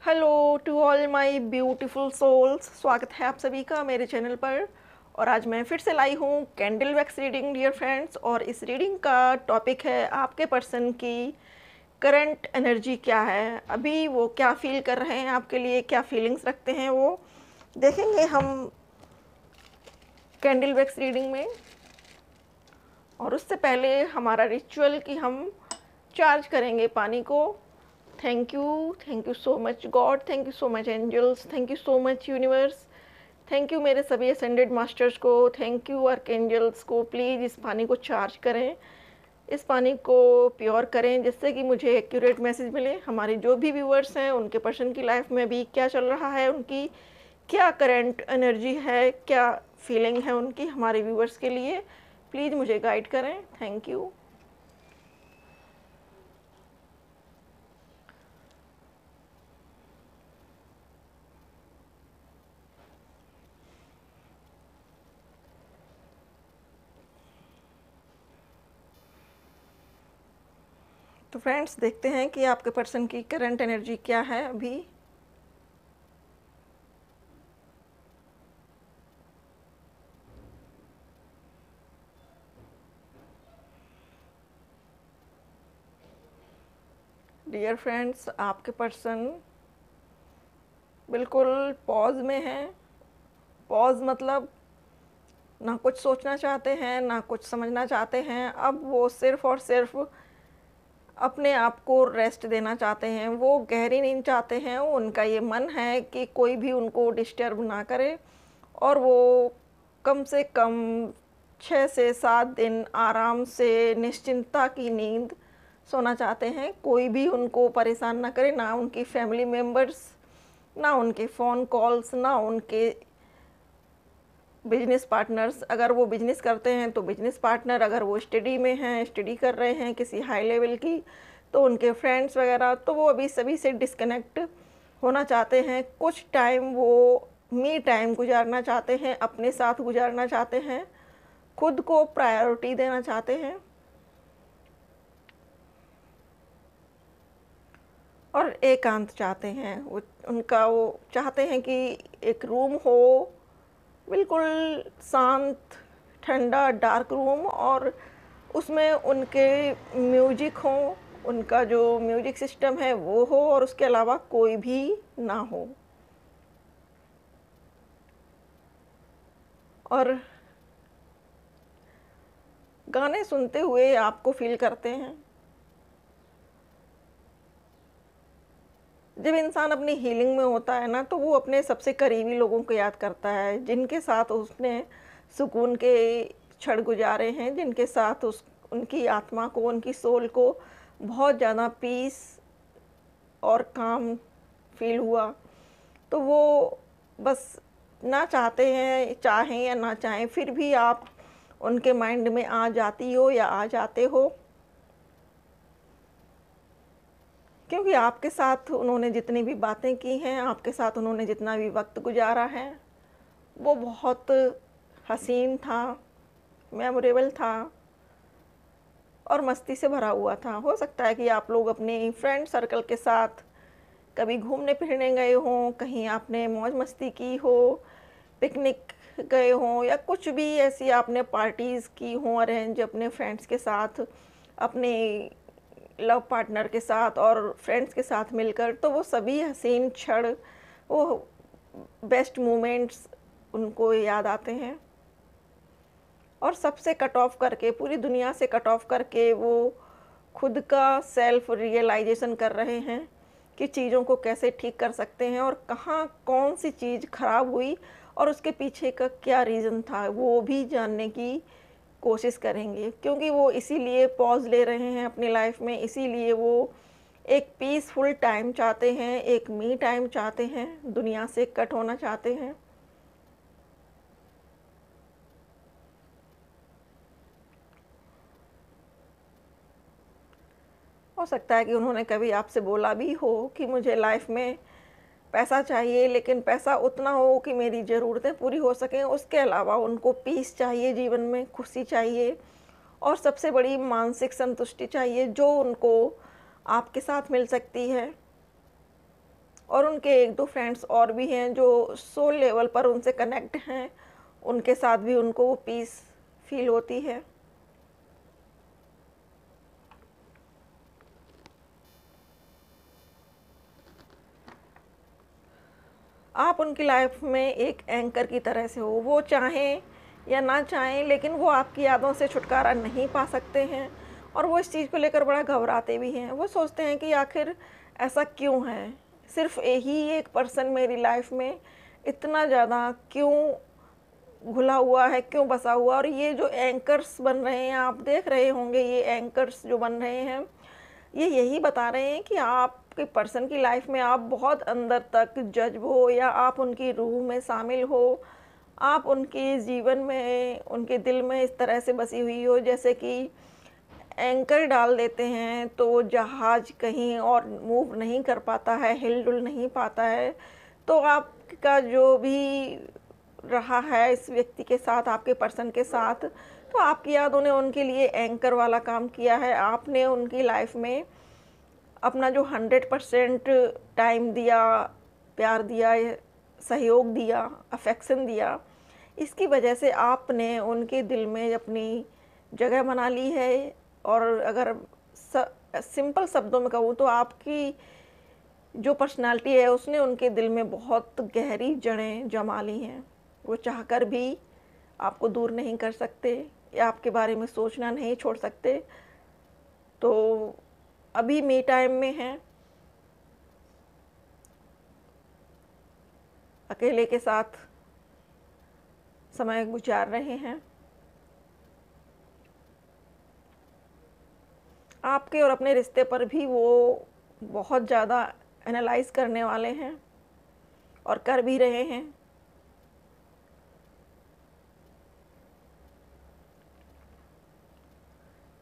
Hello to all my beautiful souls, स्वागत है आप सभी का मेरे चैनल पर। और आज मैं फिर से लाई हूँ candle wax reading dear friends. और इस रीडिंग का टॉपिक है आपके पर्सन की करंट एनर्जी क्या है, अभी वो क्या फील कर रहे हैं, आपके लिए क्या फीलिंग्स रखते हैं, वो देखेंगे हम कैंडल वैक्स रीडिंग में। और उससे पहले हमारा रिचुअल कि हम चार्ज करेंगे पानी को। Thank you so much God, thank you so much angels, thank you so much universe, thank you मेरे सभी असेंडेड मास्टर्स को, थैंक यू आर्कएंजल्स को। प्लीज़ इस पानी को चार्ज करें, इस पानी को प्योर करें, जिससे कि मुझे एक्यूरेट मैसेज मिले। हमारे जो भी व्यूअर्स हैं उनके पर्सन की लाइफ में भी क्या चल रहा है, उनकी क्या करंट एनर्जी है, क्या फीलिंग है उनकी हमारे व्यूअर्स के लिए, प्लीज़ मुझे गाइड करें। Thank you. तो फ्रेंड्स देखते हैं कि आपके पर्सन की करंट एनर्जी क्या है अभी। डियर फ्रेंड्स, आपके पर्सन बिल्कुल पॉज में है। पॉज मतलब ना कुछ सोचना चाहते हैं, ना कुछ समझना चाहते हैं। अब वो सिर्फ़ और सिर्फ अपने आप को रेस्ट देना चाहते हैं। वो गहरी नींद चाहते हैं। उनका ये मन है कि कोई भी उनको डिस्टर्ब ना करे, और वो कम से कम 6 से 7 दिन आराम से निश्चिंतता की नींद सोना चाहते हैं। कोई भी उनको परेशान ना करे, ना उनकी फैमिली मेम्बर्स, ना उनके फ़ोन कॉल्स, ना उनके बिजनेस पार्टनर्स। अगर वो बिजनेस करते हैं तो बिजनेस पार्टनर, अगर वो स्टडी में हैं, स्टडी कर रहे हैं किसी हाई लेवल की, तो उनके फ्रेंड्स वगैरह, तो वो अभी सभी से डिस्कनेक्ट होना चाहते हैं। कुछ टाइम वो मी टाइम गुजारना चाहते हैं, अपने साथ गुजारना चाहते हैं, खुद को प्रायोरिटी देना चाहते हैं। और एकांत चाहते हैं। वो चाहते हैं कि एक रूम हो, बिल्कुल शांत ठंडा डार्क रूम, और उसमें उनके म्यूजिक हो, उनका जो म्यूजिक सिस्टम है वो हो, और उसके अलावा कोई भी ना हो। और गाने सुनते हुए आपको फील करते हैं। जब इंसान अपनी हीलिंग में होता है ना, तो वो अपने सबसे करीबी लोगों को याद करता है, जिनके साथ उसने सुकून के क्षण गुजारे हैं, जिनके साथ उनकी आत्मा को, उनकी सोल को बहुत ज़्यादा पीस और काम फील हुआ। तो वो बस ना चाहते हैं, चाहें या ना चाहें, फिर भी आप उनके माइंड में आ जाती हो या आ जाते हो, क्योंकि आपके साथ उन्होंने जितनी भी बातें की हैं, आपके साथ उन्होंने जितना भी वक्त गुजारा है, वो बहुत हसीन था, मेमोरेबल था, और मस्ती से भरा हुआ था। हो सकता है कि आप लोग अपने फ्रेंड सर्कल के साथ कभी घूमने फिरने गए हों, कहीं आपने मौज मस्ती की हो, पिकनिक गए हों, या कुछ भी ऐसी आपने पार्टीज़ की हों अरेंज अपने फ्रेंड्स के साथ, अपने लव पार्टनर के साथ और फ्रेंड्स के साथ मिलकर। तो वो सभी हसीन क्षण, वो बेस्ट मोमेंट्स उनको याद आते हैं। और सबसे कट ऑफ करके, पूरी दुनिया से कट ऑफ करके, वो खुद का सेल्फ रियलाइजेशन कर रहे हैं कि चीज़ों को कैसे ठीक कर सकते हैं, और कहाँ कौन सी चीज़ खराब हुई और उसके पीछे का क्या रीज़न था, वो भी जानने की कोशिश करेंगे। क्योंकि वो इसीलिए पॉज ले रहे हैं अपनी लाइफ में, इसीलिए वो एक पीसफुल टाइम चाहते हैं, एक मी टाइम चाहते हैं, दुनिया से कट होना चाहते हैं। हो सकता है कि उन्होंने कभी आपसे बोला भी हो कि मुझे लाइफ में पैसा चाहिए, लेकिन पैसा उतना हो कि मेरी ज़रूरतें पूरी हो सकें। उसके अलावा उनको पीस चाहिए, जीवन में खुशी चाहिए, और सबसे बड़ी मानसिक संतुष्टि चाहिए, जो उनको आपके साथ मिल सकती है। और उनके 1-2 फ्रेंड्स और भी हैं जो सोल लेवल पर उनसे कनेक्ट हैं, उनके साथ भी उनको वो पीस फ़ील होती है। आप उनकी लाइफ में एक एंकर की तरह से हो, वो चाहें या ना चाहें, लेकिन वो आपकी यादों से छुटकारा नहीं पा सकते हैं और वो इस चीज़ को लेकर बड़ा घबराते भी हैं। वो सोचते हैं कि आखिर ऐसा क्यों है, सिर्फ यही एक पर्सन मेरी लाइफ में इतना ज़्यादा क्यों घुला हुआ है, क्यों बसा हुआ। और ये जो एंकर्स बन रहे हैं, आप देख रहे होंगे, ये एंकर्स जो बन रहे हैं, ये यही बता रहे हैं कि आपके पर्सन की लाइफ में आप बहुत अंदर तक जज हो या आप उनकी रूह में शामिल हो, आप उनके जीवन में, उनके दिल में इस तरह से बसी हुई हो जैसे कि एंकर डाल देते हैं तो जहाज़ कहीं और मूव नहीं कर पाता है, हिल-डुल नहीं पाता है। तो आपका जो भी रहा है इस व्यक्ति के साथ, आपके पर्सन के साथ, तो आपकी यादों ने उनके लिए एंकर वाला काम किया है। आपने उनकी लाइफ में अपना जो 100% टाइम दिया, प्यार दिया, सहयोग दिया, अफेक्शन दिया, इसकी वजह से आपने उनके दिल में अपनी जगह बना ली है। और अगर सिंपल शब्दों में कहूँ तो आपकी जो पर्सनालिटी है उसने उनके दिल में बहुत गहरी जड़ें जमा ली हैं। वो चाहकर भी आपको दूर नहीं कर सकते या आपके बारे में सोचना नहीं छोड़ सकते। तो अभी मी टाइम में हैं, अकेले के साथ समय गुजार रहे हैं। आपके और अपने रिश्ते पर भी वो बहुत ज़्यादा एनालाइज़ करने वाले हैं और कर भी रहे हैं।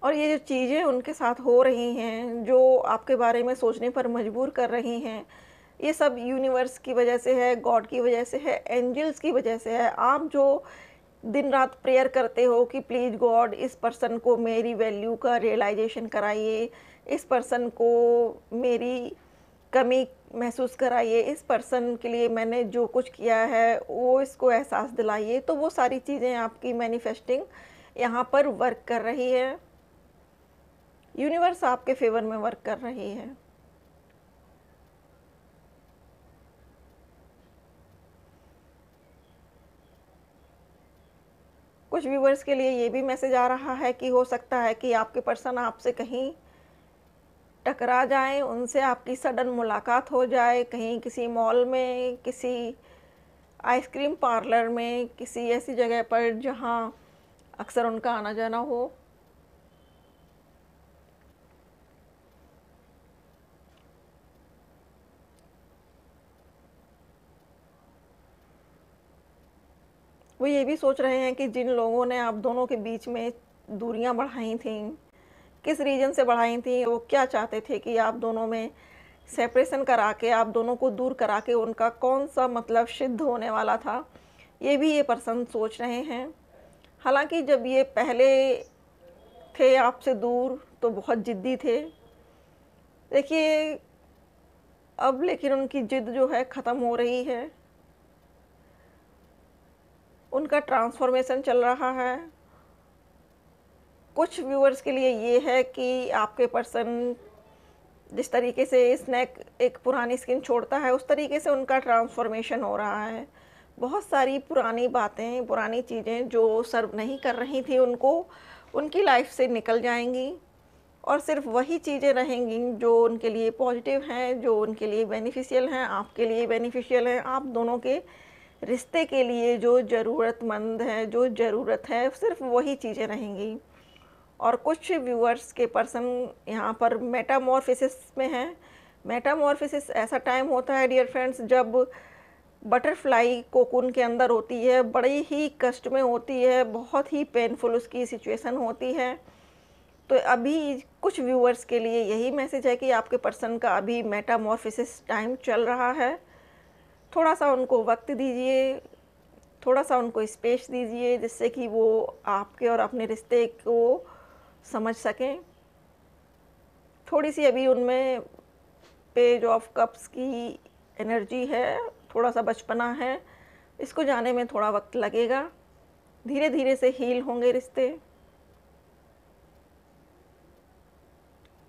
और ये जो चीज़ें उनके साथ हो रही हैं, जो आपके बारे में सोचने पर मजबूर कर रही हैं, ये सब यूनिवर्स की वजह से है, गॉड की वजह से है, एंजल्स की वजह से है। आप जो दिन रात प्रेयर करते हो कि प्लीज़ गॉड इस पर्सन को मेरी वैल्यू का रियलाइजेशन कराइए, इस पर्सन को मेरी कमी महसूस कराइए, इस पर्सन के लिए मैंने जो कुछ किया है वो इसको एहसास दिलाइए, तो वो सारी चीज़ें आपकी मैनिफेस्टिंग यहाँ पर वर्क कर रही है। यूनिवर्स आपके फेवर में वर्क कर रही है। कुछ व्यूवर्स के लिए ये भी मैसेज आ रहा है कि हो सकता है कि आपके पर्सन आपसे कहीं टकरा जाएं, उनसे आपकी सडन मुलाकात हो जाए, कहीं किसी मॉल में, किसी आइसक्रीम पार्लर में, किसी ऐसी जगह पर जहां अक्सर उनका आना जाना हो। वो ये भी सोच रहे हैं कि जिन लोगों ने आप दोनों के बीच में दूरियां बढ़ाई थी, किस रीज़न से बढ़ाई थी, वो क्या चाहते थे कि आप दोनों में सेपरेशन करा के, आप दोनों को दूर करा के उनका कौन सा मतलब सिद्ध होने वाला था, ये भी ये पर्सन सोच रहे हैं। हालांकि जब ये पहले थे आपसे दूर तो बहुत ज़िद्दी थे। देखिए अब लेकिन उनकी ज़िद जो है ख़त्म हो रही है, उनका ट्रांसफॉर्मेशन चल रहा है। कुछ व्यूअर्स के लिए ये है कि आपके पर्सन जिस तरीके से स्नैक एक पुरानी स्किन छोड़ता है, उस तरीके से उनका ट्रांसफॉर्मेशन हो रहा है। बहुत सारी पुरानी बातें, पुरानी चीज़ें जो सर्व नहीं कर रही थी उनको, उनकी लाइफ से निकल जाएंगी और सिर्फ वही चीज़ें रहेंगी जो उनके लिए पॉजिटिव हैं, जो उनके लिए बेनिफिशियल हैं, आपके लिए बेनिफिशियल हैं। आप दोनों के रिश्ते के लिए जो ज़रूरतमंद है, जो ज़रूरत है, सिर्फ वही चीज़ें रहेंगी। और कुछ व्यूअर्स के पर्सन यहाँ पर मेटामॉर्फिसिस में हैं। मेटामॉर्फिसिस ऐसा टाइम होता है डियर फ्रेंड्स जब बटरफ्लाई कोकून के अंदर होती है, बड़ी ही कष्ट में होती है, बहुत ही पेनफुल उसकी सिचुएशन होती है। तो अभी कुछ व्यूअर्स के लिए यही मैसेज है कि आपके पर्सन का अभी मेटामॉर्फिसिस टाइम चल रहा है। थोड़ा सा उनको वक्त दीजिए, थोड़ा सा उनको स्पेस दीजिए, जिससे कि वो आपके और अपने रिश्ते को समझ सकें। थोड़ी सी अभी उनमें पेज ऑफ कप्स की एनर्जी है, थोड़ा सा बचपना है, इसको जाने में थोड़ा वक्त लगेगा। धीरे धीरे से हील होंगे रिश्ते।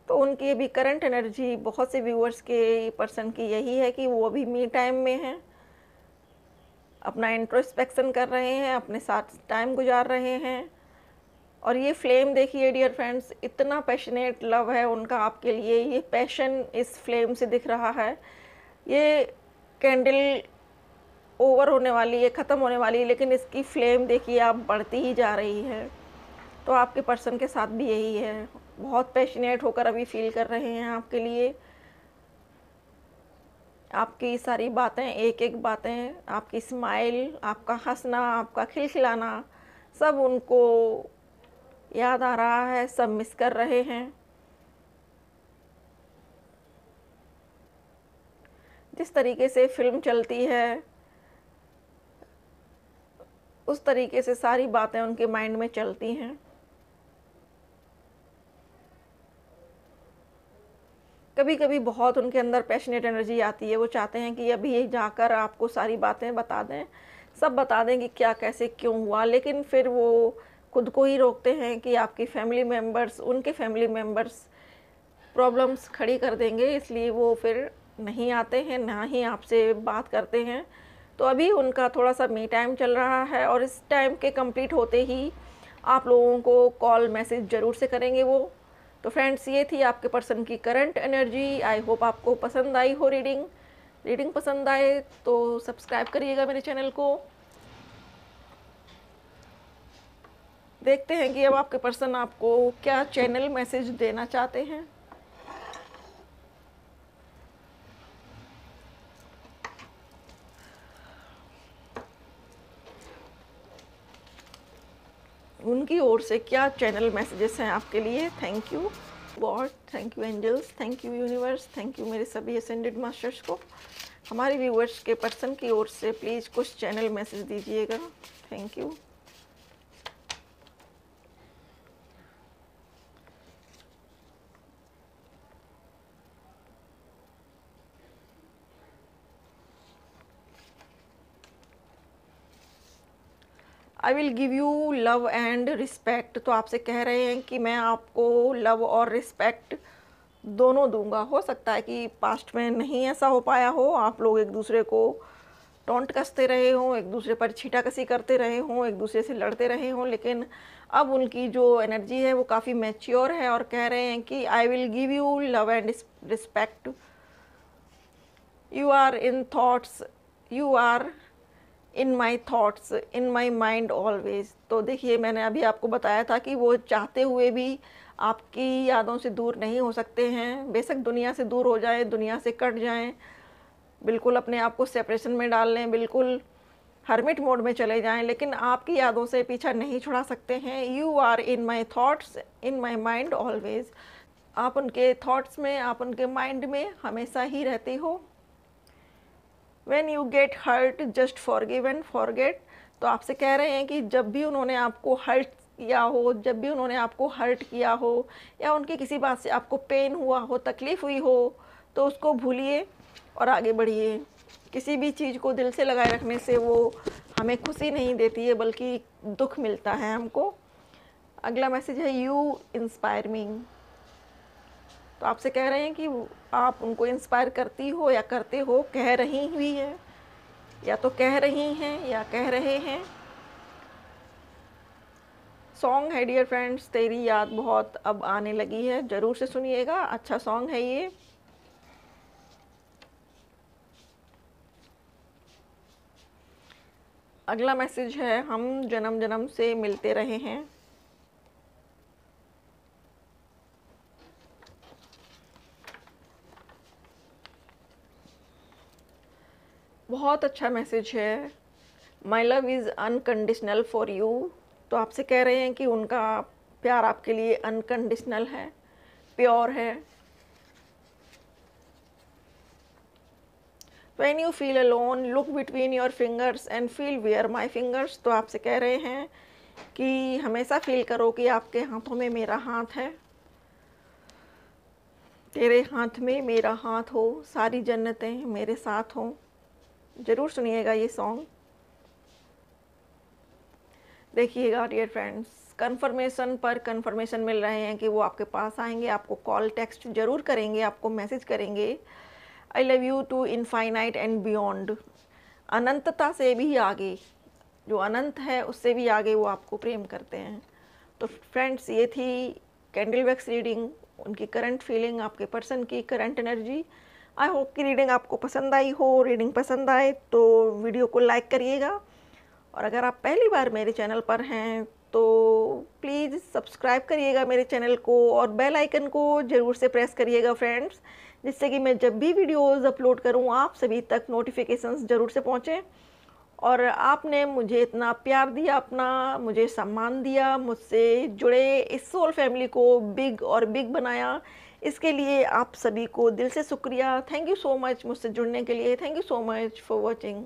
तो उनकी अभी करंट एनर्जी बहुत से व्यूअर्स के पर्सन की यही है कि वो अभी मी टाइम में हैं, अपना इंट्रोस्पेक्शन कर रहे हैं, अपने साथ टाइम गुजार रहे हैं। और ये फ्लेम देखिए डियर फ्रेंड्स, इतना पैशनेट लव है उनका आपके लिए। ये पैशन इस फ्लेम से दिख रहा है। ये कैंडल ओवर होने वाली है, ख़त्म होने वाली है, लेकिन इसकी फ्लेम देखिए आप बढ़ती ही जा रही है। तो आपके पर्सन के साथ भी यही है, बहुत पैशनेट होकर अभी फील कर रहे हैं आपके लिए। आपकी सारी बातें, एक एक बातें, आपकी स्माइल, आपका हंसना, आपका खिलखिलाना, सब उनको याद आ रहा है, सब मिस कर रहे हैं। जिस तरीके से फिल्म चलती है उस तरीके से सारी बातें उनके माइंड में चलती हैं। कभी कभी बहुत उनके अंदर पैशनेट एनर्जी आती है, वो चाहते हैं कि अभी जाकर आपको सारी बातें बता दें, सब बता दें कि क्या कैसे क्यों हुआ, लेकिन फिर वो खुद को ही रोकते हैं कि आपकी फैमिली मेम्बर्स, उनके फैमिली मेम्बर्स प्रॉब्लम्स खड़ी कर देंगे, इसलिए वो फिर नहीं आते हैं, ना ही आपसे बात करते हैं। तो अभी उनका थोड़ा सा मी टाइम चल रहा है और इस टाइम के कंप्लीट होते ही आप लोगों को कॉल मैसेज ज़रूर से करेंगे वो। तो फ्रेंड्स, ये थी आपके पर्सन की करंट एनर्जी। आई होप आपको पसंद आई हो रीडिंग पसंद आए तो सब्सक्राइब करिएगा मेरे चैनल को। देखते हैं कि अब आपके पर्सन आपको क्या चैनल मैसेज देना चाहते हैं। उनकी ओर से क्या चैनल मैसेजेस हैं आपके लिए। Thank you God, thank you angels, thank you universe, thank you मेरे सभी असेंडेड मास्टर्स को। हमारे व्यूअर्स के पर्सन की ओर से प्लीज़ कुछ चैनल मैसेज दीजिएगा। Thank you. I will give you love and respect. तो आपसे कह रहे हैं कि मैं आपको लव और रिस्पेक्ट दोनों दूंगा। हो सकता है कि पास्ट में नहीं ऐसा हो पाया हो, आप लोग एक दूसरे को टोंट कसते रहे हों, एक दूसरे पर छीटाकसी करते रहे हों, एक दूसरे से लड़ते रहे हों, लेकिन अब उनकी जो एनर्जी है वो काफ़ी मैच्योर है और कह रहे हैं कि I will give you love and respect. You are in thoughts, you are in my thoughts, in my mind always. तो देखिए, मैंने अभी आपको बताया था कि वो चाहते हुए भी आपकी यादों से दूर नहीं हो सकते हैं। बेशक दुनिया से दूर हो जाएं, दुनिया से कट जाएं, बिल्कुल अपने आप को सेपरेशन में डाल लें, बिल्कुल हर्मिट मोड में चले जाएं, लेकिन आपकी यादों से पीछा नहीं छुड़ा सकते हैं। You are in my thoughts, in my mind always. आप उनके थाट्स में, आप उनके माइंड में हमेशा ही रहती हो। When you get hurt, just forgive and forget। तो आपसे कह रहे हैं कि जब भी उन्होंने आपको हर्ट किया हो, जब भी उन्होंने आपको हर्ट किया हो या उनकी किसी बात से आपको पेन हुआ हो, तकलीफ़ हुई हो, तो उसको भूलिए और आगे बढ़िए। किसी भी चीज़ को दिल से लगाए रखने से वो हमें खुशी नहीं देती है, बल्कि दुख मिलता है हमको। अगला मैसेज है यू इंस्पायर मी। तो आपसे कह रहे हैं कि आप उनको इंस्पायर करती हो या करते हो, कह रही हुई है, या तो कह रही हैं या कह रहे हैं। सॉन्ग है डियर फ्रेंड्स, तेरी याद बहुत अब आने लगी है, ज़रूर से सुनिएगा, अच्छा सॉन्ग है ये। अगला मैसेज है हम जन्म जन्म से मिलते रहे हैं। बहुत अच्छा मैसेज है। My love is unconditional for you. तो आपसे कह रहे हैं कि उनका प्यार आपके लिए अनकंडीशनल है, प्योर है। When you feel alone, look between your fingers and feel where my fingers। तो आपसे कह रहे हैं कि हमेशा फील करो कि आपके हाथों में मेरा हाथ है। तेरे हाथ में मेरा हाथ हो, सारी जन्नतें मेरे साथ हों। ज़रूर सुनिएगा ये सॉन्ग। देखिएगा डियर फ्रेंड्स, कन्फर्मेशन पर कन्फर्मेशन मिल रहे हैं कि वो आपके पास आएंगे, आपको कॉल टेक्स्ट ज़रूर करेंगे, आपको मैसेज करेंगे। I love you to infinite and beyond, अनंतता से भी आगे, जो अनंत है उससे भी आगे वो आपको प्रेम करते हैं। तो फ्रेंड्स, ये थी कैंडल वैक्स रीडिंग, उनकी करंट फीलिंग, आपके पर्सन की करंट एनर्जी। आई होप कि रीडिंग आपको पसंद आई हो। रीडिंग पसंद आए तो वीडियो को लाइक करिएगा, और अगर आप पहली बार मेरे चैनल पर हैं तो प्लीज़ सब्सक्राइब करिएगा मेरे चैनल को, और बेल आइकन को ज़रूर से प्रेस करिएगा फ्रेंड्स, जिससे कि मैं जब भी वीडियोज़ अपलोड करूं आप सभी तक नोटिफिकेशंस ज़रूर से पहुंचें। और आपने मुझे इतना प्यार दिया, अपना मुझे सम्मान दिया, मुझसे जुड़े इस सोल फैमिली को बिग और बिग बनाया, इसके लिए आप सभी को दिल से शुक्रिया। थैंक यू सो मच मुझसे जुड़ने के लिए। Thank you so much for watching.